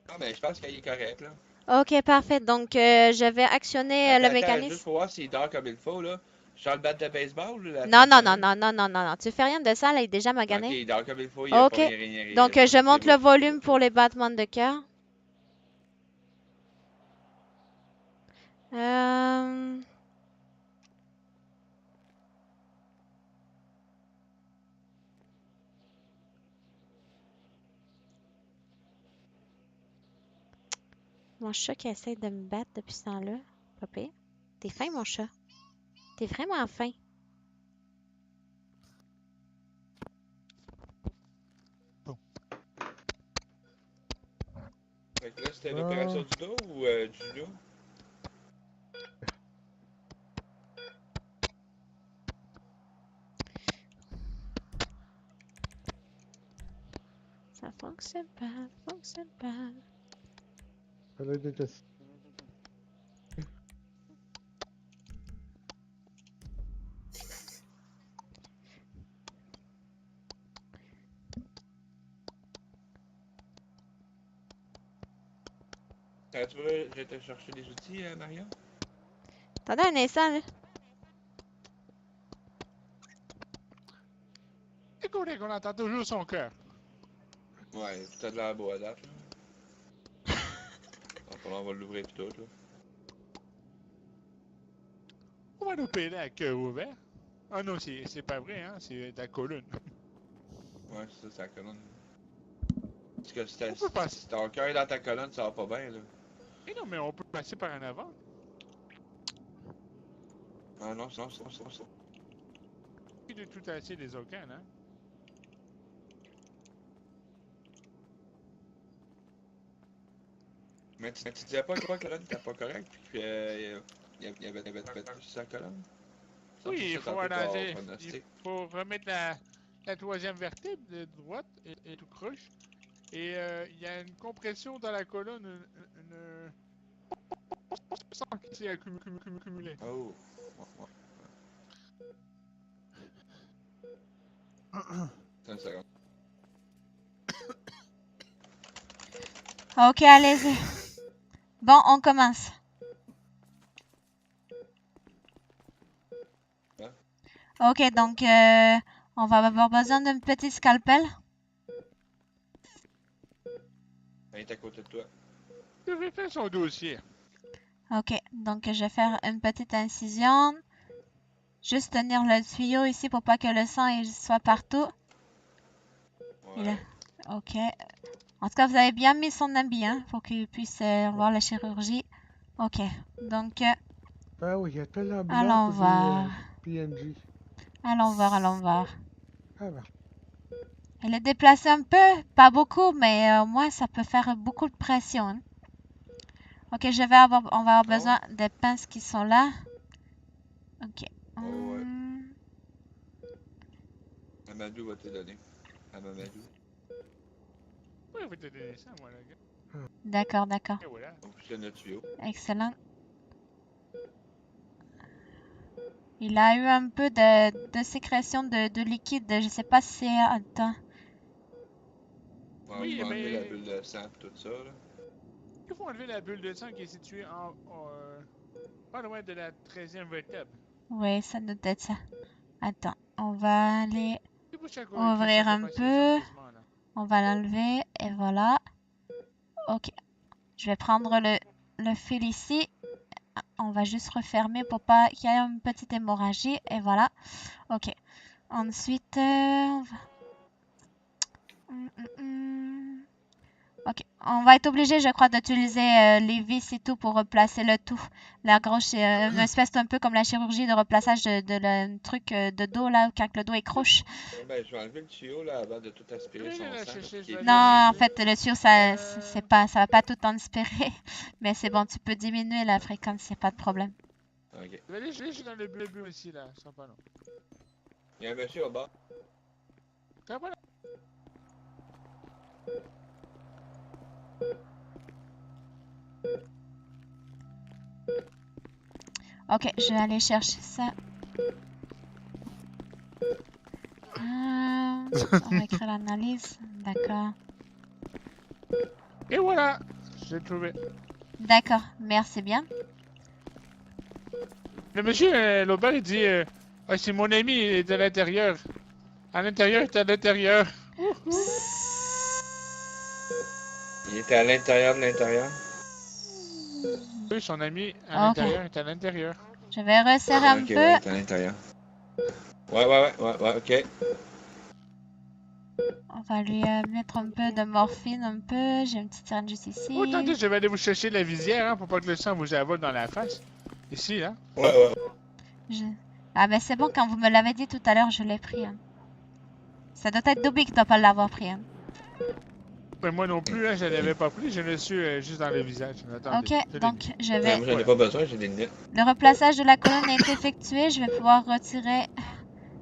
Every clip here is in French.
Ah, mais je pense qu'il est correct, là. Ok, parfait. Donc, je vais actionner le Attends, juste mécanisme. pour voir s'il dort comme il faut, là. Genre le bat de baseball, là, la Non, non, non, trampoline. non, non, non, non, non. Tu fais rien de ça, là, il est déjà Ok, magané. il dort comme il faut, il a pas Ok. rien Donc, réel. je C'est monte le beau, c'est beau, volume c'est pour beau. les battements de cœur. Euh... Mon chat qui essaie de me battre depuis ce temps-là. Pas pire. T'es fin, mon chat. T'es vraiment fin. Fait que là, c'était une opération Ah, du dos ou du judo? Ça fonctionne pas, ça fonctionne pas. ça doit être testé. Tu veux, je vais te chercher des outils, Maria? Attendez un instant, là. Écoutez qu'on entend toujours son cœur. Ouais, t'as de la beau à date, là. On va l'ouvrir pis tout, là. On va nous payer à cœur ouvert. Ah non, c'est pas vrai, hein, c'est de la colonne. Ouais, c'est ça, c'est la colonne. Parce que On peut passer. si ton cœur est dans ta colonne, ça va pas bien, là. Et non, mais on peut passer par en avant. Ah non, c'est. Et de tout assez des organes, hein. Mais tu disais pas que la colonne était pas correcte, puis qu'il y avait plus sur sa colonne? Ça, Oui, c'est il ça faut tantôt ton il pronostic. faut remettre la troisième vertèbre de droite et tout croche. Et il y a une compression dans la colonne, une sang qui s'est accumulé. Oh, ouais. Attends une seconde. Ok, allez-y. Bon, on commence. Hein? Ok, donc, on va avoir besoin d'un petit scalpel. Elle est à côté de toi. Je vais faire son dossier. Ok, donc je vais faire une petite incision. Juste tenir le tuyau ici pour pas que le sang il soit partout. Il Ouais. Ok. En tout cas, vous avez bien mis son habit, hein, pour qu'il puisse voir la chirurgie. Ok, donc, Ah oui, il y a tellement blanc allons pour voir. des PNG. Allons voir, allons voir. Ah ben, Elle est déplacée un peu, pas beaucoup, mais au moins ça peut faire beaucoup de pression, hein. Ok, on va avoir Ah ouais? besoin des pinces qui sont là. Ok. Oh ouais. Hum, Amadou va te donner. À Mamadou. Oui, je vais te donner ça, moi, là. D'accord, d'accord. Et voilà. On fusionne le tuyau. Excellent. Il a eu un peu de sécrétion de liquide. Je sais pas si c'est... Attends. On Oui, va enlever la mais bulle de sang et tout ça, là. il faut enlever la bulle de sang qui est située pas loin de la 13e vertèbre. Oui, ça doit être ça. Attends, on va aller C'est pour ça que ça ouvrir un commence ensemble peu. quasiment, là. On va l'enlever et voilà. Ok. Je vais prendre le fil ici. On va juste refermer pour pas qu'il y ait une petite hémorragie. Et voilà. Ok. Ensuite, on va... Ok. On va être obligé, je crois, d'utiliser les vis et tout pour replacer le tout. La grosse, une espèce un peu comme la chirurgie de replaçage de le truc de dos, là, quand le dos est croche. Ouais, ben, je vais enlever le tuyau, là, avant de tout Je aspirer vais aller son la sang, là, chercher, je qui est vais Non, aller la piégé, en là. chercher. fait, le sûr, ça, Euh... ça va pas tout inspirer. Mais c'est bon, tu peux diminuer la fréquence, y a pas de problème. Ok. Je vais aller chercher dans le bleu ici, là. Ça pas long. Il y a un monsieur au bas. Ça va là. Ok, je vais aller chercher ça. On va écrire l'analyse. D'accord. Et voilà. J'ai trouvé. D'accord, merci bien. Le monsieur, l'Aubert, il dit ah, c'est mon ami, il est de l'intérieur. À l'intérieur, il est à l'intérieur. Il était à l'intérieur de l'intérieur. Oui, son ami à Ok. l'intérieur est à l'intérieur. Je vais resserrer un Ok, peu. ouais, il est à l'intérieur. Ouais, ok. On va lui mettre un peu de morphine, un peu. J'ai une petite seringue juste ici. Oh, attendez, je vais aller vous chercher la visière, hein, pour pas que le sang vous avale dans la face. Ici, hein. Ouais. Je- Ah ben c'est bon, quand vous me l'avez dit tout à l'heure, je l'ai pris. Hein. Ça doit être Dobby qui doit pas l'avoir pris. Hein. Mais moi non plus, hein, je l'avais pas pris, je l'ai su juste dans le visage. Attendez, Ok, je l'ai donc mis. je Ouais, vais... moi, j'en ai pas besoin, j'ai des lunettes. Le replaçage de la colonne est effectué. Je vais pouvoir retirer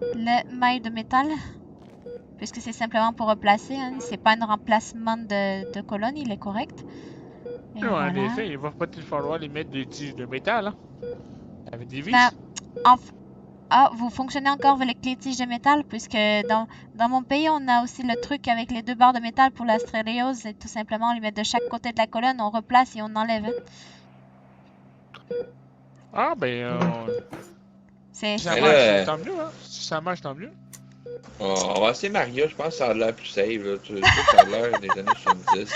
le maille de métal. Puisque c'est simplement pour replacer. Hein. C'est pas un remplacement de colonne, il est correct. Et Non, en voilà. effet, il va peut-être falloir les mettre des tiges de métal, hein. Avec des vis. Ben, Ah, vous fonctionnez encore avec les tiges de métal, puisque dans mon pays, on a aussi le truc avec les 2 barres de métal pour la stéréose, et tout simplement, on les met de chaque côté de la colonne, on replace et on enlève. Hein. Ah, ben, C'est... si ça Mais marche, là, tant mieux, hein. Si ça marche, tant mieux. on va essayer Mario, je pense que ça a l'air plus safe, là. Tu sais, ça a l'air des années 70.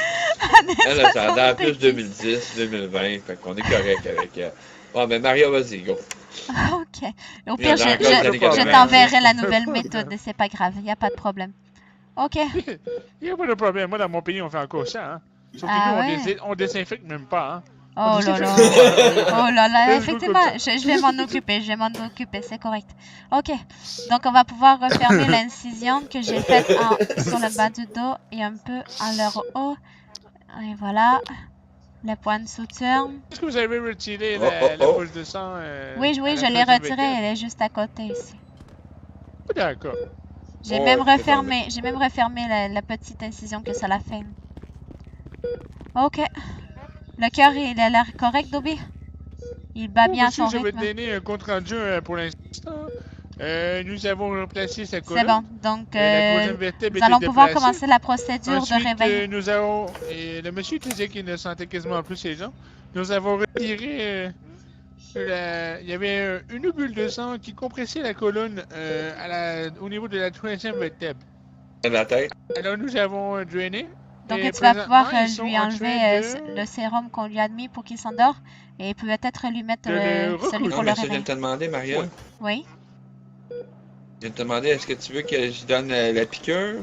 Elle, là, ça a l'air plus 2010, 2020, fait qu'on est correct avec... Bon, ben Mario, vas-y, go. Ok. Au Il y en pire, a encore des années je 80. t'enverrai la nouvelle méthode, c'est pas grave, il n'y a pas de problème. Ok. Il n'y a pas de problème. Moi, dans mon pays, on fait encore ça, hein. Sauf que Ah nous, ouais. on désinfecte même pas, hein. Oh là là. Oh là là, effectivement, je vais m'en occuper, c'est correct. Ok, donc on va pouvoir refermer l'incision que j'ai faite sur le bas du dos et un peu en leur haut. Et voilà, le point de suture. Est-ce que vous avez retiré Oh, la oh. poche de sang Oui, à la je l'ai troisième retirée, vertèbre? elle est juste à côté ici. Oh, d'accord. J'ai Oh, même ouais, refermé la petite incision que ça l'a fait. Ok, le cœur, il a l'air correct, Dobby? Il bat Oh, bien à monsieur, son je vais rythme. te donner un compte rendu pour l'instant. Nous avons remplacé sa C'est colonne. bon, donc La troisième vertèbre nous allons était pouvoir déplacée. commencer la procédure Ensuite, de réveil. nous avons... Et le monsieur disait qu'il ne sentait quasiment plus ses jambes. Nous avons retiré... il y avait une bulle de sang qui compressait la colonne au niveau de la troisième vertèbre. La tête. Alors, nous avons drainé. Donc et tu vas pouvoir présentement, ils sont lui en enlever train le sérum qu'on lui a mis pour qu'il s'endort et peut-être lui mettre de le celui recoudre. pour Non, le mais ça, je viens réveil. de te demander, Mario. Ouais. Oui, Je viens de te demander, est-ce que tu veux que je donne la piqûre?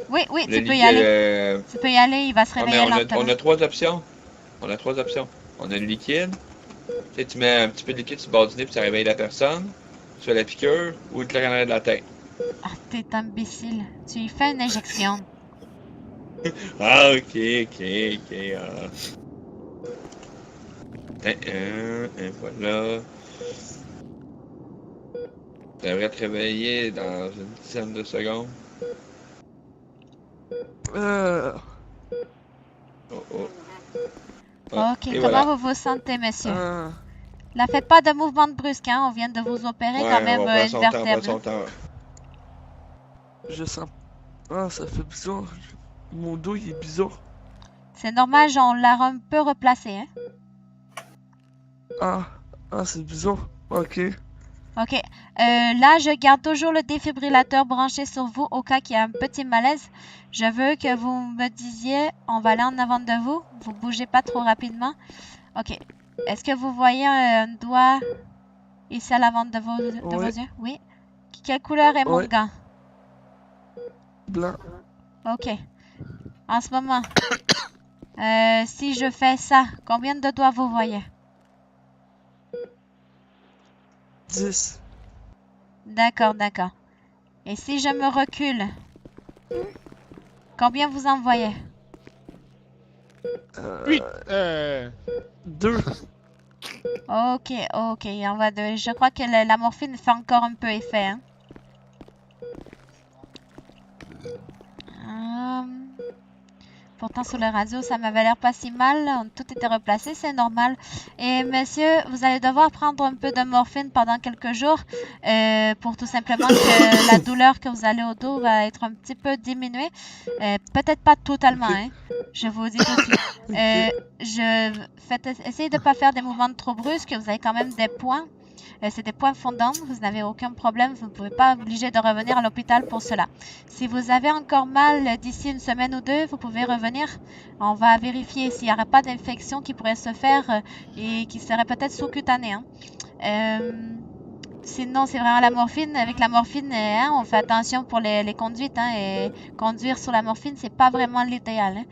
oui, Le tu peux y liquide, aller. Tu peux y aller, il va se Ah, mais réveiller on lentement. a 3 options. On a 3 options. On a le liquide. Tu sais, tu mets un petit peu de liquide sur le bord du nez puis ça réveille la personne. Tu fais la piqûre ou tu le en arrière de la tête. Ah, t'es imbécile. Tu lui fais une injection. Ah, ok. Ah. Et voilà. Ça devrait te réveiller dans une dizaine de secondes. Oh. Ah, Ok, et comment voilà. vous vous sentez, monsieur? Là, faites pas de mouvement de brusque, hein. On vient de vous opérer Ouais, quand même on prend une son temps, on prend vertèbre. son temps. Je sens. Ah, ça fait bizarre. Mon dos, il est bizarre. C'est normal, on l'a un peu replacé, hein. Ah, c'est bizarre. Ok. Ok, là, je garde toujours le défibrillateur branché sur vous au cas qu'il y a un petit malaise. Je veux que vous me disiez, on va aller en avant de vous. Vous bougez pas trop rapidement. Ok, est-ce que vous voyez un doigt ici à l'avant de vos yeux? Oui. Quelle couleur est mon Ouais. gant? Blanc. Ok. En ce moment, si je fais ça, combien de doigts vous voyez? 10. D'accord. Et si je me recule, combien vous en voyez? 8. 2. Ok. Je crois que la morphine fait encore un peu effet. Hein. pourtant sur le radio, ça m'avait l'air pas si mal. Tout était replacé, c'est normal. Et monsieur, vous allez devoir prendre un peu de morphine pendant quelques jours pour tout simplement que la douleur que vous allez au dos va être un petit peu diminuée. Peut-être pas totalement, hein. Je vous dis tout de suite. Essayez de ne pas faire des mouvements trop brusques. Vous avez quand même des points. C'est des points fondants, vous n'avez aucun problème, vous ne pouvez pas obliger de revenir à l'hôpital pour cela. Si vous avez encore mal d'ici une semaine ou deux, vous pouvez revenir. On va vérifier s'il n'y aurait pas d'infection qui pourrait se faire et qui serait peut-être sous-cutanée. Hein. Sinon, c'est vraiment la morphine. Avec la morphine, on fait attention pour les conduites. Hein, et conduire sur la morphine, c'est pas vraiment l'idéal.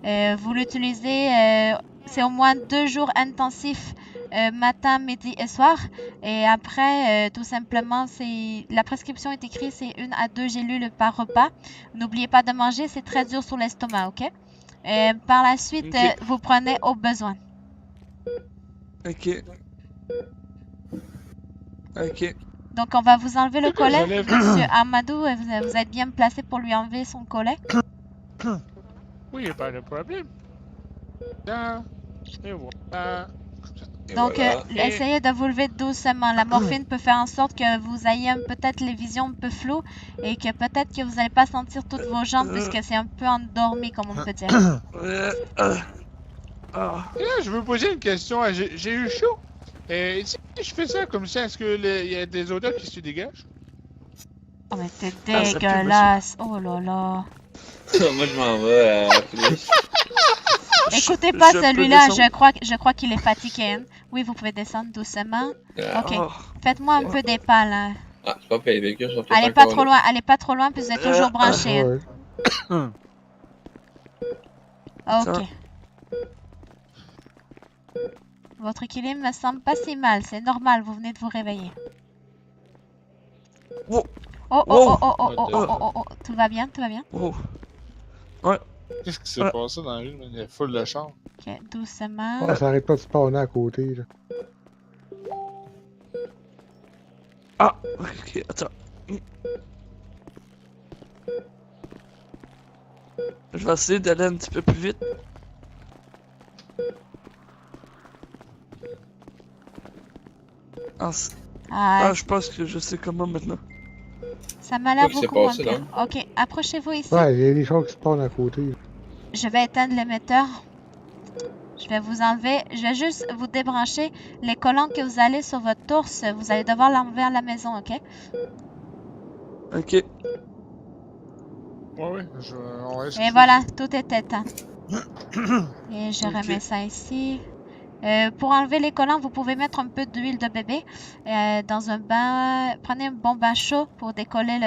Hein. Vous l'utilisez, c'est au moins 2 jours intensifs. Matin, midi et soir. Et après, tout simplement, la prescription est écrite, c'est 1 à 2 gélules par repas. N'oubliez pas de manger, c'est très dur sur l'estomac, ok? Par la suite, vous prenez au besoin. Ok. Ok. Donc, on va vous enlever le collet. Monsieur Amadou, vous êtes bien placé pour lui enlever son collet? Oui, pas de problème. Et voilà. Donc, voilà. essayez de vous lever doucement. La morphine peut faire en sorte que vous ayez peut-être les visions un peu floues et que peut-être que vous n'allez pas sentir toutes vos jambes puisque c'est un peu endormi, comme on peut dire. Et là, je veux poser une question. J'ai eu chaud. Et si je fais ça comme ça, est-ce qu'il y a des odeurs qui se dégagent? Oh, mais c'est dégueulasse. Oh là là. Moi, je m'en vais à plus. Écoutez pas Je peux celui-là, descendre? je crois qu'il est fatigué. Hein. Oui, vous pouvez descendre doucement. Ok. Oh. Faites-moi un peu des pas, là. Ah, c'est pas payé, les véhicules sont tous Allez pas encore trop là. loin, allez pas trop loin, puis vous êtes toujours branché. Hein. Ouais. Ok. Votre équilibre me semble pas si mal, c'est normal, vous venez de vous réveiller. Wow. Oh, oh, oh, oh, oh, oh, oh, oh, oh, tout va bien, tout va bien? Oh. Qu'est-ce qui s'est passé dans la rue? Il y a full de chambres. Ok, doucement. Ah, ça arrête pas de spawner à côté, là. Ah, ok, attends. Je vais essayer d'aller un petit peu plus vite. Ah, Je pense que je sais comment maintenant. ça m'a l'air Qu'est-ce qui s'est beaucoup moins passé, pire. là? Ok, approchez-vous ici. Ouais, il y a des choses qui spawnent à côté, là. Je vais éteindre l'émetteur. Je vais vous enlever. Je vais juste vous débrancher les collants que vous allez sur votre tourse. Vous allez devoir l'enlever à la maison, ok? Ok. Ouais. On va Et voilà, tout est éteint. Et je Ok. remets ça ici. Pour enlever les collants, vous pouvez mettre un peu d'huile de bébé dans un bain. Prenez un bon bain chaud pour décoller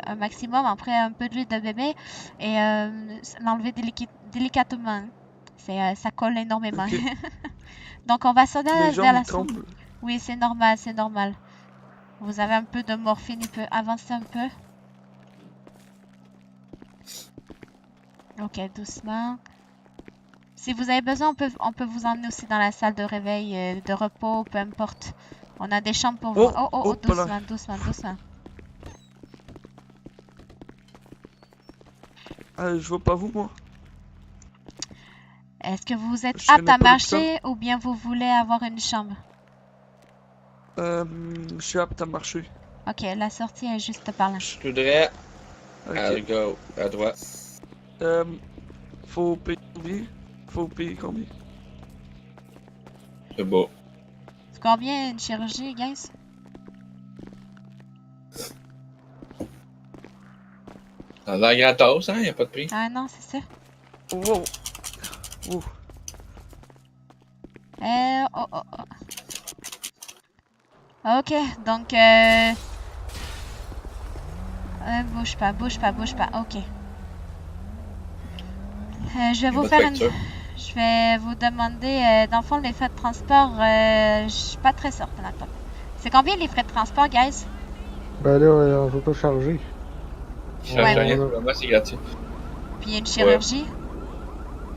un maximum. Après, un peu d'huile de bébé et l'enlever délicatement. Ça colle énormément. Ok. Donc, on va sonner Les vers gens la me trompent. Oui, c'est normal, c'est normal. Vous avez un peu de morphine, il peut avancer un peu. Ok, doucement. Si vous avez besoin, on peut vous emmener aussi dans la salle de réveil, de repos, peu importe. On a des chambres pour vous. Oh, pas là. doucement, doucement, doucement. Je vois pas vous, moi. Est-ce que vous êtes Je apte connais à pas marcher ou bien vous voulez avoir une chambre? Je suis apte à marcher. Ok, la sortie est juste par là. Je voudrais à Ok. gauche, à droite. Faut payer combien? Faut payer combien? C'est beau. C'est combien une chirurgie, guys? Dans la gratos, hein, y a pas de prix. Ah non, c'est ça. Wow. Wow. Oh. Ok, donc bouge pas. Ok. Je vais vous faire une... Je vais vous demander, dans le fond, les frais de transport, je suis pas très certaine. Attends. C'est combien les frais de transport, guys? Ben là, on va pas charger. Je cherche rien, pour moi, c'est gratuit. Puis une chirurgie?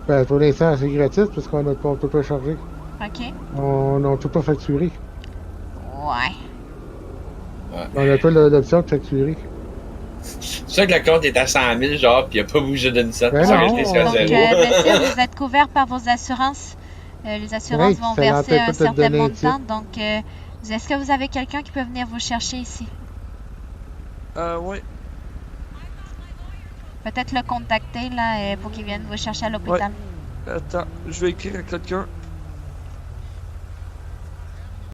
Ben, pour l'instant, c'est gratis parce on peut pas charger. Ok. On peut pas facturer. Ouais. Ouais. On a pas l'option de facturer. Tu C'est ça que le compte est à 100 000, genre, pis il a pas bougé d'une scène. Ben Parce que non, je l'ai à Donc, zéro. monsieur, vous êtes couvert par vos assurances. Les assurances Ouais, vont ça verser l'empêche pas un de te certain donner un montant. Donc, est-ce que vous avez quelqu'un qui peut venir vous chercher ici? Ouais. Peut-être le contacter, là, pour qu'il vienne vous chercher à l'hôpital. Attends, je vais écrire à quelqu'un.